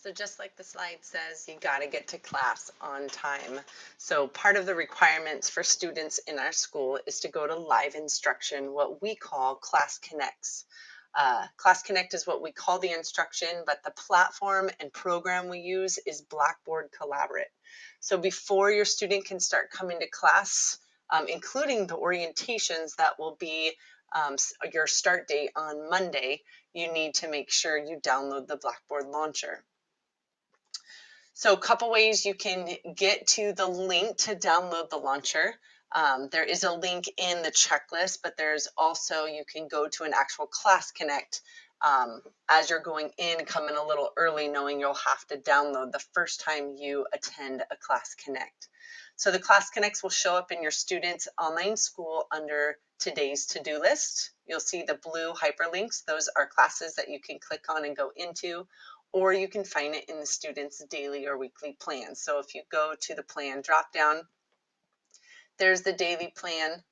So just like the slide says, you got to get to class on time. So part of the requirements for students in our school is to go to live instruction, what we call Class Connects. Class Connect is what we call the instruction, but the platform and program we use is Blackboard Collaborate. So before your student can start coming to class, including the orientations that will be your start date on Monday, you need to make sure you download the Blackboard launcher. So a couple ways you can get to the link to download the launcher. There is a link in the checklist, but there's also, you can go to an actual Class Connect. As you're going in, come in a little early, knowing you'll have to download the first time you attend a Class Connect. So the Class Connects will show up in your student's online school under today's to-do list. You'll see the blue hyperlinks. Those are classes that you can click on and go into, or you can find it in the student's daily or weekly plan. So if you go to the plan dropdown, there's the daily plan.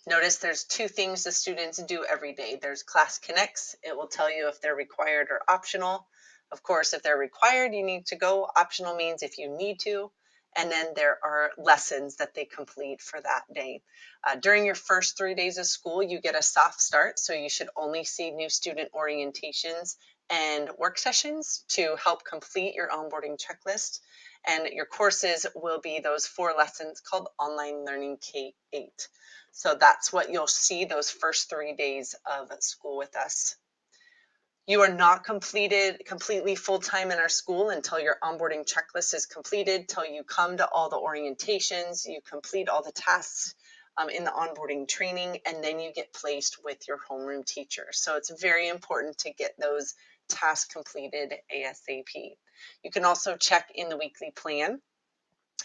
Notice there's two things the students do every day. There's Class Connects. It will tell you if they're required or optional. Of course, if they're required, you need to go. Optional means if you need to. And then there are lessons that they complete for that day. During your first 3 days of school, you get a soft start. So you should only see new student orientations and work sessions to help complete your onboarding checklist. And your courses will be those 4 lessons called Online Learning K-8. So that's what you'll see those first 3 days of school with us. You are not completely full-time in our school until your onboarding checklist is completed, till you come to all the orientations, you complete all the tasks in the onboarding training, and then you get placed with your homeroom teacher. So it's very important to get those tasks completed ASAP. You can also check in the weekly plan.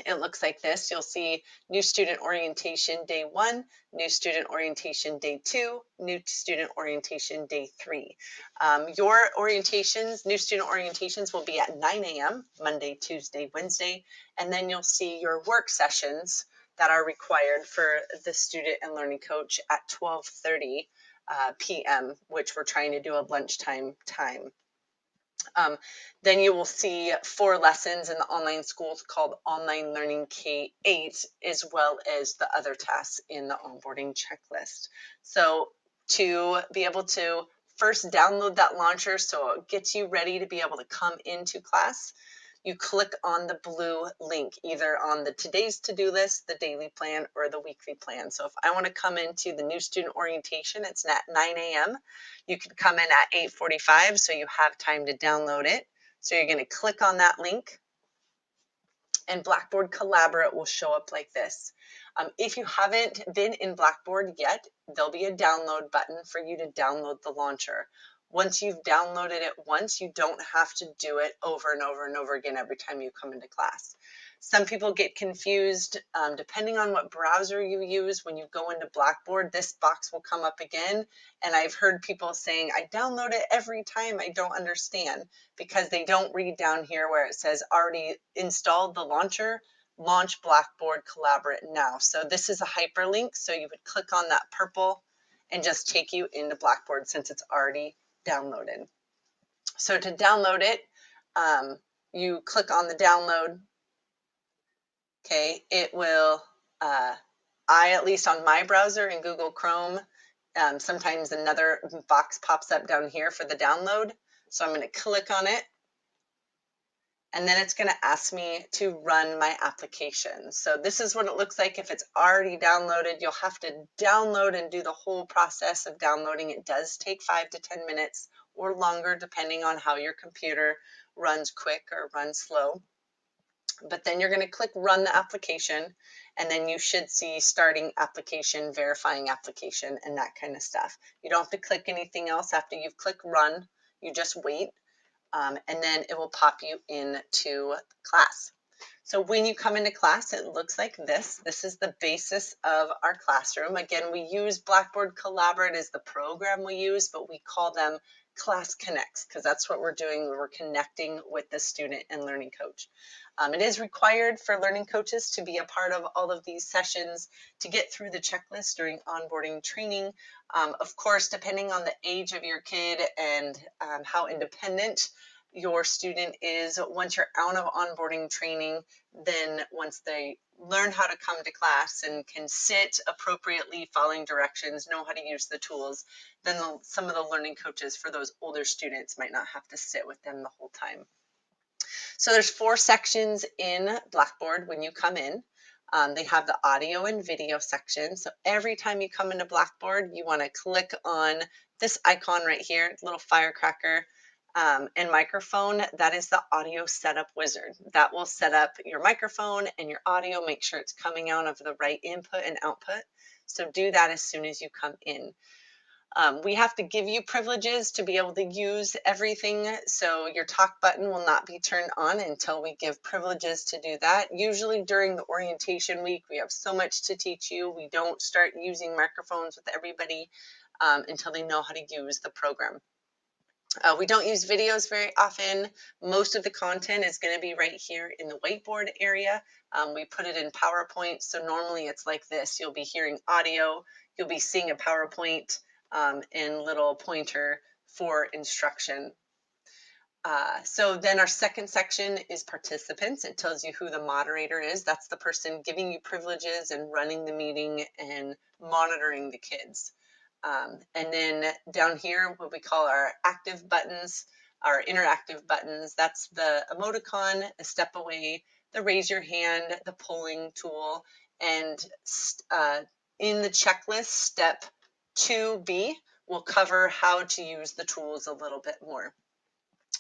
It looks like this. You'll see new student orientation day 1, new student orientation day 2, new student orientation day 3. Your orientations, new student orientations, will be at 9 a.m. Monday, Tuesday, Wednesday, and then you'll see your work sessions that are required for the student and learning coach at 12:30 p.m., which we're trying to do a lunchtime time. Then you will see 4 lessons in the online school called Online Learning K-8, as well as the other tasks in the onboarding checklist. So to be able to first download that launcher so it gets you ready to be able to come into class, you click on the blue link, either on the today's to-do list, the daily plan, or the weekly plan. So if I want to come into the new student orientation, it's at 9 a.m. You can come in at 8:45, so you have time to download it. So you're going to click on that link, and Blackboard Collaborate will show up like this. If you haven't been in Blackboard yet, there'll be a download button for you to download the launcher. Once you've downloaded it once, you don't have to do it over and over and over again every time you come into class. Some people get confused depending on what browser you use. When you go into Blackboard, this box will come up again. And I've heard people saying, I download it every time. I don't understand, because they don't read down here where it says already installed the launcher, launch Blackboard Collaborate now. So this is a hyperlink. So you would click on that purple and just take you into Blackboard since it's already downloaded. So to download it, you click on the download. Okay, it will, at least on my browser in Google Chrome, sometimes another box pops up down here for the download. So I'm going to click on it. And then it's going to ask me to run my application. So this is what it looks like if it's already downloaded. You'll have to download and do the whole process of downloading. It does take 5 to 10 minutes or longer, depending on how your computer runs quick or runs slow. But then you're going to click run the application, and then you should see starting application, verifying application, and that kind of stuff. You don't have to click anything else after you've clicked run. You just wait. And then it will pop you into class. So when you come into class, it looks like this. This is the basis of our classroom. Again, we use Blackboard Collaborate as the program we use, but we call them Class Connects because that's what we're doing. We're connecting with the student and learning coach. It is required for learning coaches to be a part of all of these sessions to get through the checklist during onboarding training. Of course, depending on the age of your kid and how independent your student is once you're out of onboarding training, then once they learn how to come to class and can sit appropriately following directions, know how to use the tools, then some of the learning coaches for those older students might not have to sit with them the whole time. So there's 4 sections in Blackboard when you come in. They have the audio and video section. So every time you come into Blackboard, you want to click on this icon right here, little firecracker and microphone. That is the audio setup wizard. That will set up your microphone and your audio, make sure it's coming out of the right input and output. So do that as soon as you come in. We have to give you privileges to be able to use everything, so your talk button will not be turned on until we give privileges to do that. Usually during the orientation week, we have so much to teach you. We don't start using microphones with everybody until they know how to use the program. We don't use videos very often. Most of the content is going to be right here in the whiteboard area. We put it in PowerPoint, so normally it's like this. You'll be hearing audio, you'll be seeing a PowerPoint and little pointer for instruction. So then our second section is participants. It tells you who the moderator is. That's the person giving you privileges and running the meeting and monitoring the kids. And then down here, what we call our active buttons, our interactive buttons, that's the emoticon, a step away, the raise your hand, the polling tool, and in the checklist, step 2B will cover how to use the tools a little bit more.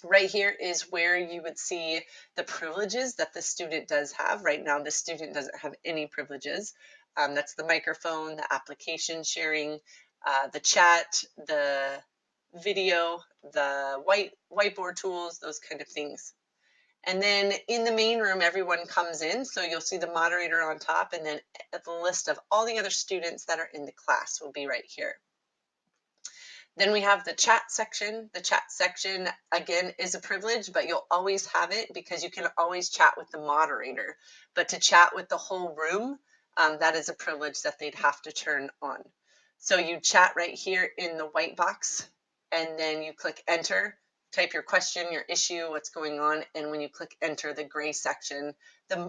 Right here is where you would see the privileges that the student does have. Right now, the student doesn't have any privileges. That's the microphone, the application sharing, the chat, the video, the whiteboard tools, those kind of things. And then in the main room, everyone comes in. So you'll see the moderator on top, and then the list of all the other students that are in the class will be right here. Then we have the chat section. The chat section, again, is a privilege, but you'll always have it because you can always chat with the moderator. But to chat with the whole room, that is a privilege that they'd have to turn on. So you chat right here in the white box, and then you click enter, type your question, your issue, what's going on, and when you click enter, the gray section,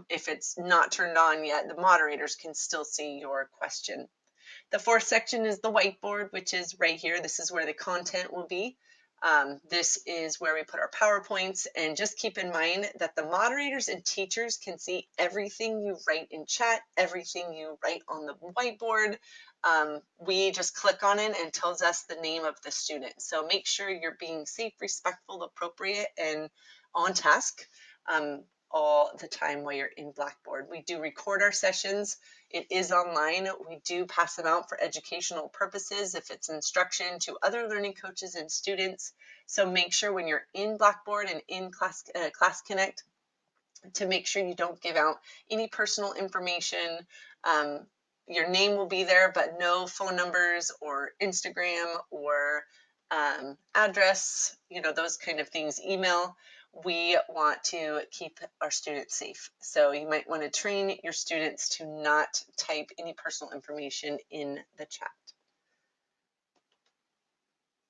if it's not turned on yet, the moderators can still see your question. The 4th section is the whiteboard, which is right here. This is where the content will be. This is where we put our PowerPoints, and just keep in mind that the moderators and teachers can see everything you write in chat, everything you write on the whiteboard. We just click on it and it tells us the name of the student. So make sure you're being safe, respectful, appropriate, and on task all the time while you're in Blackboard. We do record our sessions. It is online. We do pass them out for educational purposes if it's instruction to other learning coaches and students. So make sure when you're in Blackboard and in Class Connect to make sure you don't give out any personal information. Your name will be there, but no phone numbers or Instagram or address, those kind of things, email. We want to keep our students safe. So you might want to train your students to not type any personal information in the chat.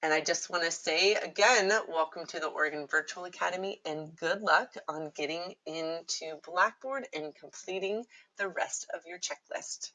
And I just want to say again, welcome to the Oregon Virtual Academy and good luck on getting into Blackboard and completing the rest of your checklist.